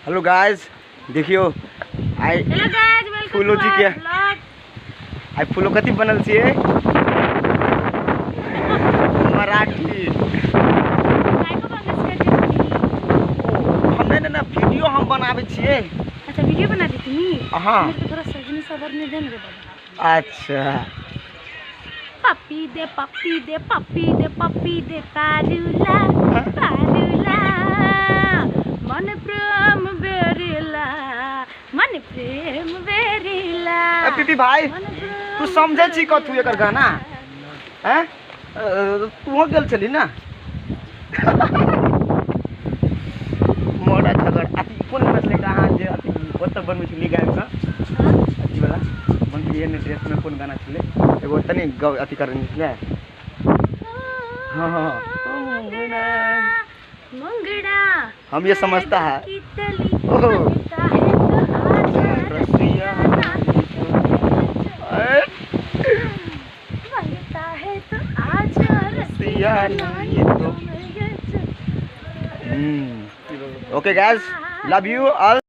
Hello guys, देखियो आई फूलो जी के आई फूलो कथी बनल छिए मराठी। हमने ना वीडियो हम बनावे छिए। अच्छा वीडियो बना दी तुम? हां मेरे को थोड़ा सजनी सवरने दे रे बाबा। अच्छा पप्पी दे पप्पी दे पप्पी दे पप्पी दे पारुला पारुला मन प्रेम बेरिला पीपी भाई तू समझे छी कथू एकर गाना हैं? तू गेल चली ना मोड़ा झगड़ अति कोन मतलब कहां जे अति ओत बनबै छी गायब का अति वाला मंत्री ने ड्रेस में कोन गाना छले एगो तनी अति करनी छले। हां हां मंगड़ा हम ये समझता है Okay guys, love you all.